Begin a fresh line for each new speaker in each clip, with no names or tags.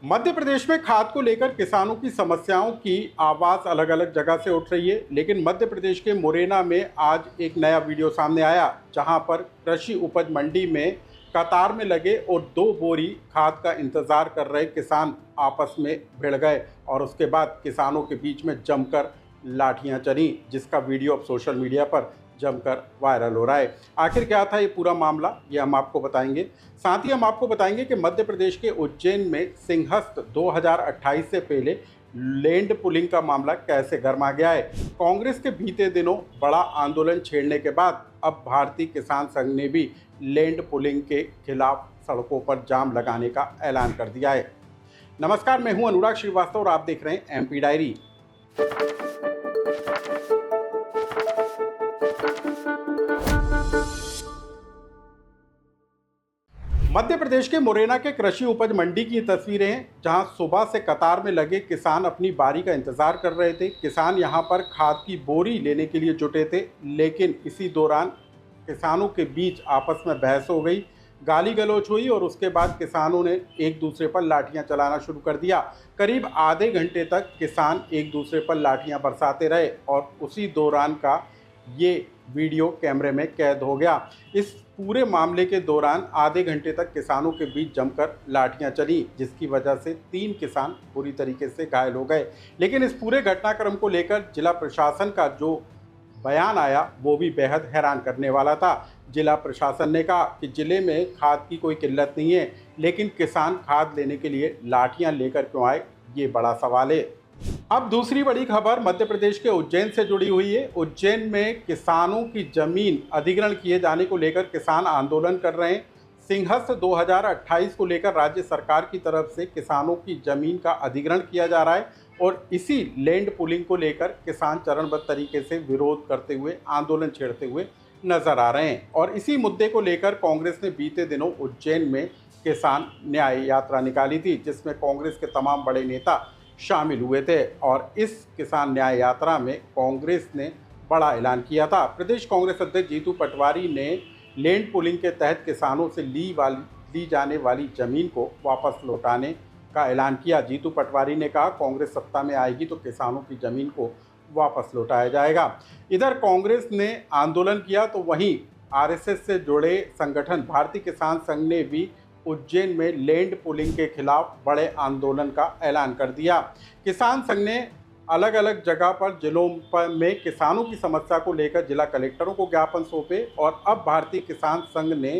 मध्य प्रदेश में खाद को लेकर किसानों की समस्याओं की आवाज़ अलग अलग जगह से उठ रही है, लेकिन मध्य प्रदेश के मुरैना में आज एक नया वीडियो सामने आया जहां पर कृषि उपज मंडी में कतार में लगे और 2 बोरी खाद का इंतजार कर रहे किसान आपस में भिड़ गए और उसके बाद किसानों के बीच में जमकर लाठियां चली, जिसका वीडियो अब सोशल मीडिया पर जमकर वायरल हो रहा है। आखिर क्या था ये पूरा मामला, ये हम आपको बताएंगे। साथ ही हम आपको बताएंगे कि मध्य प्रदेश के उज्जैन में सिंहस्थ 2028 से पहले लैंड पुलिंग का मामला कैसे गर्मा गया है। कांग्रेस के बीते दिनों बड़ा आंदोलन छेड़ने के बाद अब भारतीय किसान संघ ने भी लैंड पुलिंग के खिलाफ सड़कों पर जाम लगाने का ऐलान कर दिया है। नमस्कार, मैं हूं अनुराग श्रीवास्तव और आप देख रहे हैं एमपी डायरी। मध्य प्रदेश के मुरैना के कृषि उपज मंडी की तस्वीरें हैं, जहां सुबह से कतार में लगे किसान अपनी बारी का इंतजार कर रहे थे। किसान यहां पर खाद की बोरी लेने के लिए जुटे थे, लेकिन इसी दौरान किसानों के बीच आपस में बहस हो गई, गाली गलौज हुई और उसके बाद किसानों ने एक दूसरे पर लाठियां चलाना शुरू कर दिया। करीब आधे घंटे तक किसान एक दूसरे पर लाठियां बरसाते रहे और उसी दौरान का ये वीडियो कैमरे में कैद हो गया। इस पूरे मामले के दौरान आधे घंटे तक किसानों के बीच जमकर लाठियां चली, जिसकी वजह से 3 किसान पूरी तरीके से घायल हो गए। लेकिन इस पूरे घटनाक्रम को लेकर जिला प्रशासन का जो बयान आया वो भी बेहद हैरान करने वाला था। जिला प्रशासन ने कहा कि जिले में खाद की कोई किल्लत नहीं है, लेकिन किसान खाद लेने के लिए लाठियां लेकर क्यों आए, ये बड़ा सवाल है। अब दूसरी बड़ी खबर मध्य प्रदेश के उज्जैन से जुड़ी हुई है। उज्जैन में किसानों की जमीन अधिग्रहण किए जाने को लेकर किसान आंदोलन कर रहे हैं। सिंहस्थ 2028 को लेकर राज्य सरकार की तरफ से किसानों की जमीन का अधिग्रहण किया जा रहा है और इसी लैंड पुलिंग को लेकर किसान चरणबद्ध तरीके से विरोध करते हुए आंदोलन छेड़ते हुए नजर आ रहे हैं। और इसी मुद्दे को लेकर कांग्रेस ने बीते दिनों उज्जैन में किसान न्याय यात्रा निकाली थी, जिसमें कांग्रेस के तमाम बड़े नेता शामिल हुए थे। और इस किसान न्याय यात्रा में कांग्रेस ने बड़ा ऐलान किया था। प्रदेश कांग्रेस अध्यक्ष जीतू पटवारी ने लैंड पुलिंग के तहत किसानों से ली जाने वाली जमीन को वापस लौटाने का ऐलान किया। जीतू पटवारी ने कहा, कांग्रेस सत्ता में आएगी तो किसानों की जमीन को वापस लौटाया जाएगा। इधर कांग्रेस ने आंदोलन किया तो वहीं आरएसएस से जुड़े संगठन भारतीय किसान संघ ने भी उज्जैन में लैंड पुलिंग के खिलाफ बड़े आंदोलन का ऐलान कर दिया। किसान संघ ने अलग अलग जगह पर जिलों में किसानों की समस्या को लेकर जिला कलेक्टरों को ज्ञापन सौंपे और अब भारतीय किसान संघ ने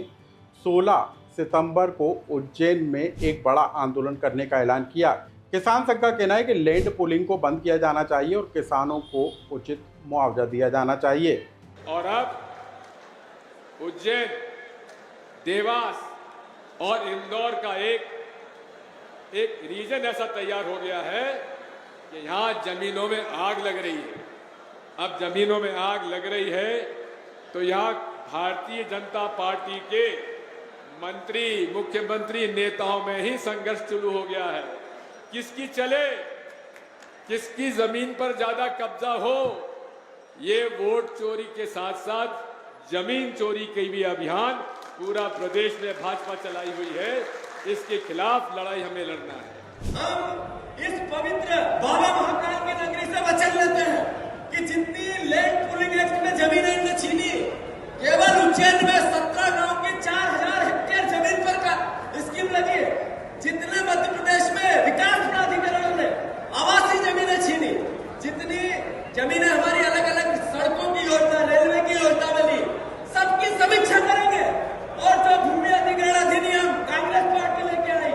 16 सितंबर को उज्जैन में एक बड़ा आंदोलन करने का ऐलान किया। किसान संघ का कहना है कि लैंड पुलिंग को बंद किया जाना चाहिए और किसानों को उचित मुआवजा दिया जाना चाहिए।
और अब उज्जैन, देवास और इंदौर का एक रीजन ऐसा तैयार हो गया है कि यहाँ जमीनों में आग लग रही है। अब जमीनों में आग लग रही है तो यहाँ भारतीय जनता पार्टी के मंत्री, मुख्यमंत्री, नेताओं में ही संघर्ष शुरू हो गया है। किसकी चले, किसकी जमीन पर ज्यादा कब्जा हो, ये वोट चोरी के साथ साथ जमीन चोरी के भी अभियान पूरा प्रदेश में भाजपा चलाई हुई है। इसके खिलाफ लड़ाई हमें लड़ना है।
हम इस पवित्र बाबा महाकाल की नगरी से वचन लेते हैं कि जितनी लैंड पुलिंग एक्ट में जमीनें इनने छीनी, केवल उज्जैन में 17 गांव की 4000 हेक्टेयर जमीन पर स्कीम लगी है। जितने मध्य प्रदेश में विकास प्राधिकरण ने आवासीय जमीनें छीनी, जितनी जमीनें हमारी अलग अलग सड़कों की योजना, रेलवे की योजना में ली, सबकी समीक्षा करेंगे और जो भूमि अधिग्रहण अधिनियम कांग्रेस पार्टी लेके आई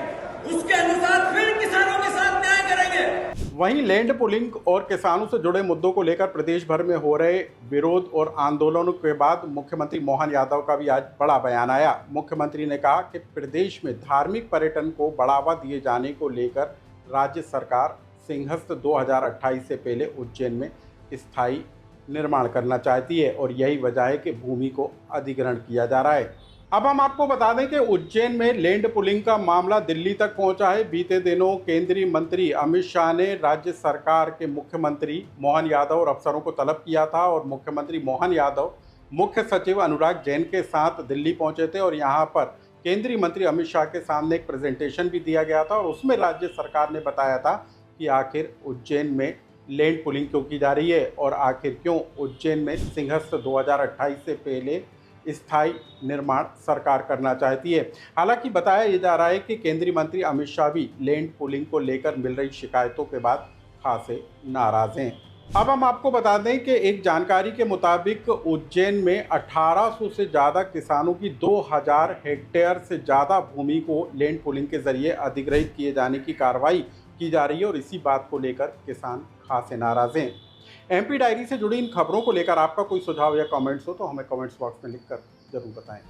उसके अनुसार फिर किसानों के साथ न्याय करेंगे।
वहीं लैंड पुलिंग और किसानों से जुड़े मुद्दों को लेकर प्रदेश भर में हो रहे विरोध और आंदोलनों के बाद मुख्यमंत्री मोहन यादव का भी आज बड़ा बयान आया। मुख्यमंत्री ने कहा कि प्रदेश में धार्मिक पर्यटन को बढ़ावा दिए जाने को लेकर राज्य सरकार सिंहस्थ 2028 से पहले उज्जैन में स्थायी निर्माण करना चाहती है और यही वजह है कि भूमि को अधिग्रहण किया जा रहा है। अब हम आपको बता दें कि उज्जैन में लैंड पुलिंग का मामला दिल्ली तक पहुंचा है। बीते दिनों केंद्रीय मंत्री अमित शाह ने राज्य सरकार के मुख्यमंत्री मोहन यादव और अफसरों को तलब किया था और मुख्यमंत्री मोहन यादव मुख्य सचिव अनुराग जैन के साथ दिल्ली पहुंचे थे और यहां पर केंद्रीय मंत्री अमित शाह के सामने एक प्रेजेंटेशन भी दिया गया था और उसमें राज्य सरकार ने बताया था कि आखिर उज्जैन में लैंड पुलिंग क्यों की जा रही है और आखिर क्यों उज्जैन में सिंहस्थ 2028 से पहले स्थायी निर्माण सरकार करना चाहती है। हालांकि बताया ये जा रहा है कि केंद्रीय मंत्री अमित शाह भी लैंड पुलिंग को लेकर मिल रही शिकायतों के बाद खासे नाराज हैं। अब हम आपको बता दें कि एक जानकारी के मुताबिक उज्जैन में 1800 से ज़्यादा किसानों की 2000 हेक्टेयर से ज़्यादा भूमि को लैंड पुलिंग के जरिए अधिग्रहित किए जाने की कार्रवाई की जा रही है और इसी बात को लेकर किसान खासे नाराज हैं। एमपी डायरी से जुड़ी इन खबरों को लेकर आपका कोई सुझाव या कमेंट्स हो तो हमें कमेंट्स बॉक्स में लिखकर जरूर बताएं।